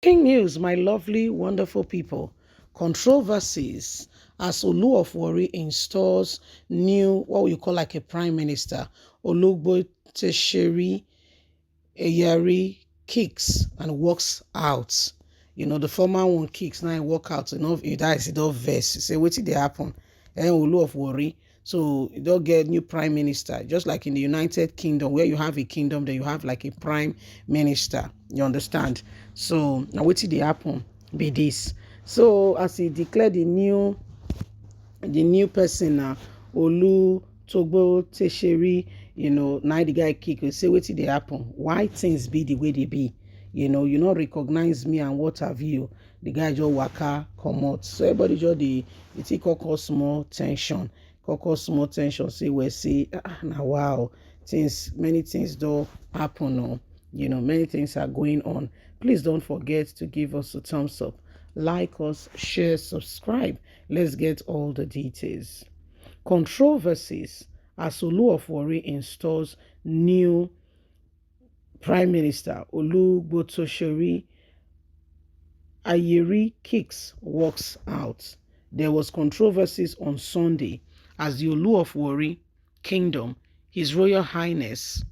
King news, my lovely, wonderful people. Controversies as Olu of Warri installs new, what we call like a prime minister. Ologbotsere Ayiri kicks and walks out. The former one kicks, now he walk out. He dies, he don't verse. You say, what did they happen? And Olu of Warri. So you don't get new prime minister. Just like in the United Kingdom, where you have a kingdom, then you have like a prime minister. You understand? So now what did they happen? Be this. So as he declared the new person now, Olu Togbo Tesheri, now the guy kick, we say, wetin dey happen? Why things be the way they be? You not recognize me and what have you. The guy just waka comot. So everybody just it cause small tension. Cause small tension. Say we say, now wow, many things don't happen. Oh. Many things are going on. Please don't forget to give us a thumbs up, like us, share, subscribe. Let's get all the details. Controversies as Olu of Warri installs new Prime Minister. Ologbotsere Ayiri kicks, walks out. There was controversies on Sunday as the Olu of Warri Kingdom, His Royal Highness,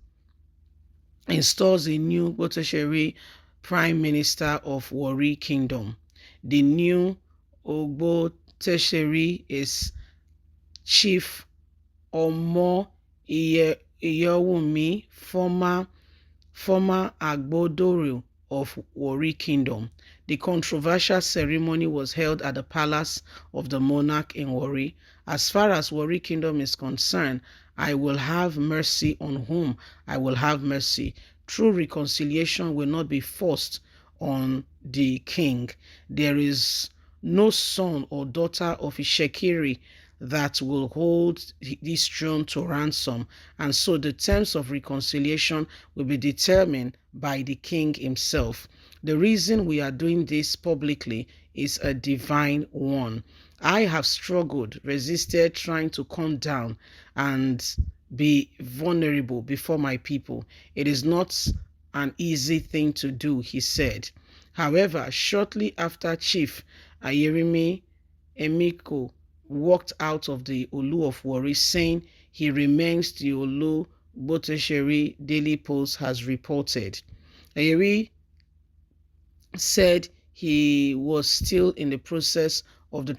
installs a new Ologbotsere Prime Minister of Warri Kingdom. The new Ologbotsere is Chief Omo Iyewumi, former Ologbotsere of Warri Kingdom. The controversial ceremony was held at the palace of the monarch in Warri. As far as Warri Kingdom is concerned, I will have mercy on whom I will have mercy. True reconciliation will not be forced on the king. There is no son or daughter of Ishekiri that will hold this throne to ransom, and so the terms of reconciliation will be determined by the king himself. The reason we are doing this publicly is a divine one. I have struggled, resisted, trying to calm down and be vulnerable before my people. It is not an easy thing to do, he said. However, shortly after Chief Ayiri Emiko walked out of the Olu of Warri, saying he remains, the Ologbotsere Daily Post has reported. Ayiri said he was still in the process of the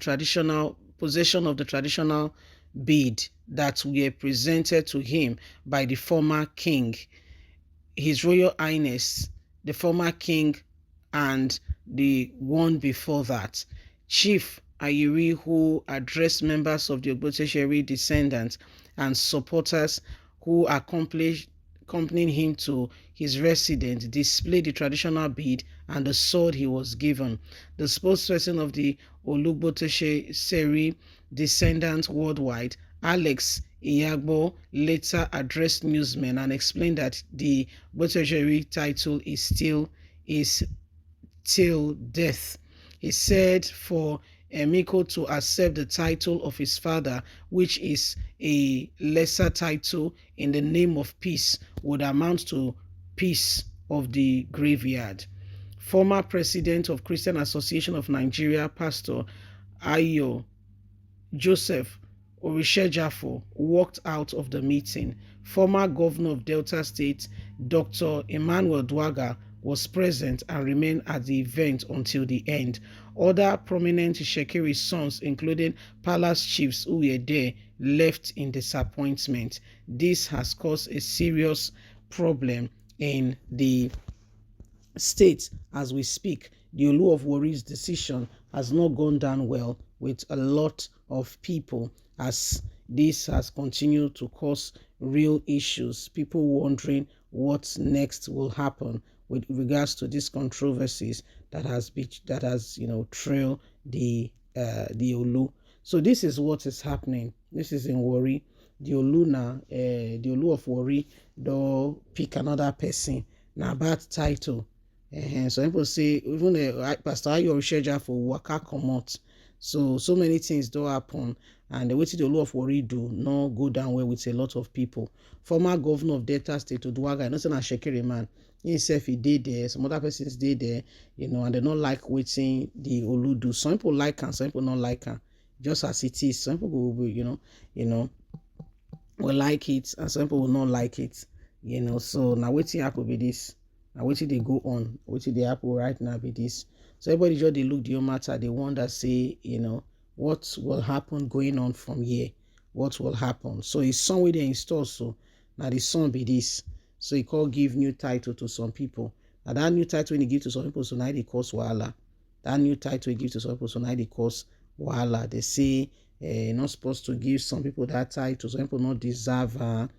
possession of the traditional bead that were presented to him by the former king, His Royal Highness, the former king, and the one before that. Chief Ayiri, who addressed members of the Ologbotsere descendants and supporters who accompanying him to his residence, displayed the traditional bead and the sword he was given. The spokesperson of the Ologbotsere descendants worldwide, Alex Iyagbo, later addressed newsmen and explained that the Ologbotsere title is till death. He said for Emiko to accept the title of his father, which is a lesser title in the name of peace, would amount to peace of the graveyard. Former president of Christian Association of Nigeria, Pastor Ayo Joseph Orishejafo, walked out of the meeting. Former governor of Delta State, Dr. Emmanuel Dwaga, was present and remained at the event until the end. Other prominent Ishekiri sons, including palace chiefs who were there, left in disappointment. This has caused a serious problem in the state as we speak. The Olu of Warri's decision has not gone down well with a lot of people, as this has continued to cause real issues. People wondering what next will happen with regards to these controversies that has trailed the Olu. So this is what is happening. This is in Warri. The Olu of Warri do pick another person. Now bad title. So people say even Pastor Ayo Orisheja for waka comot. So many things do happen, and the way the Olu of Warri do not go down well with a lot of people. Former governor of Delta State, Odwaga, not saying a Shekiri man, himself he did there, some other persons did there, and they don't like waiting the Olu do. Some people like her, some people don't like her, just as it is. Some people will, will like it, and some people will not like it. So now waiting happen be this. Now waiting they go on, waiting they happen right now be this. So everybody just they look the matter, they wonder, say, what will happen going on from here? What will happen? So it's somewhere they install. So now the song be this. So he call give new title to some people. Now that new title when he give to some people, so now they cause wahala. That new title he give to some people, so now they cause wahala. They say you're not supposed to give some people that title. Some people not deserve her,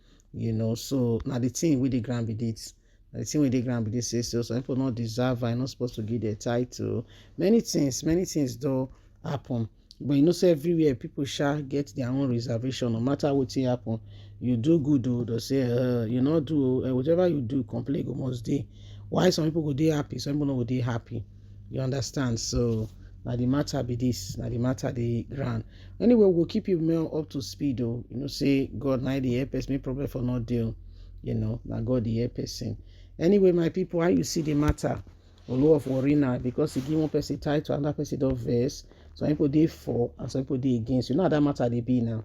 So now the thing with the grand be this. The thing with the grand be this. So some people not deserve her. You're not supposed to give their title. Many things do happen. But say everywhere people shall get their own reservation. No matter what happen, you do good, though. They say you not do whatever you do, complain go must day. Why some people go they happy, some people not go they happy. You understand? So now the matter be this. Now the matter the grand. Anyway, we'll keep you more up to speed, though. Say God now the help us, make problem for not deal. Now God the help person. Anyway, my people, how you see the matter? Olu of Warri now, because he give one person title, another person don't verse. Some people they for and some people they against. How that matter they be now.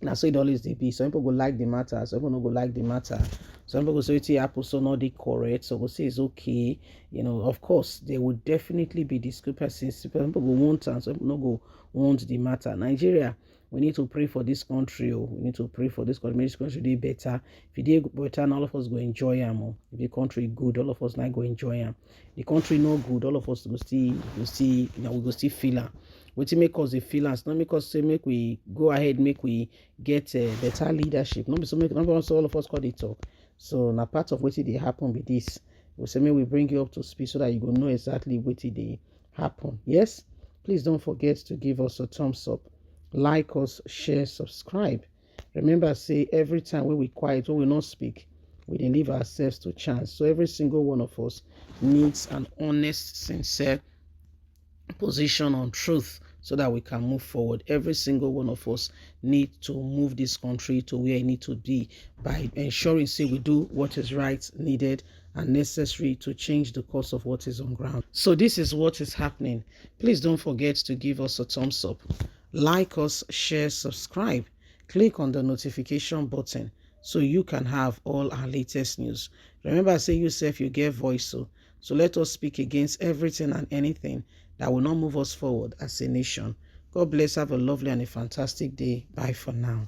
Now so it always they be. Some people go like the matter, some people don't go like the matter. Some people go say it's apple so not they correct. So go say it's okay. Of course there would definitely be discrepancies. Some people go want and some people don't go want the matter. Nigeria, we need to pray for this country. We need to pray for this country. Make this country do better. If it do better, all of us go enjoy them. If the country good, all of us not go enjoy them. The country no good, all of us go still, we go still feel them. Wetin make us the feelings, not make us say make we go ahead, make we get better leadership. Not be so make, not all of us call it talk. So now part of wetin dey happen be this. We say make we bring you up to speed so that you go know exactly wetin dey happen. Yes, please don't forget to give us a thumbs up, like us, share, subscribe. Remember, say every time when we quiet, when we not speak, we dey leave ourselves to chance. So every single one of us needs an honest, sincere position on truth so that we can move forward. Every single one of us need to move this country to where it needs to be by ensuring say we do what is right, needed and necessary to change the course of what is on ground. So this is what is happening. Please don't forget to give us a thumbs up, like us, share, subscribe, click on the notification button so you can have all our latest news. Remember, say yourself you get voice, so let us speak against everything and anything that will not move us forward as a nation. God bless. Have a lovely and a fantastic day. Bye for now.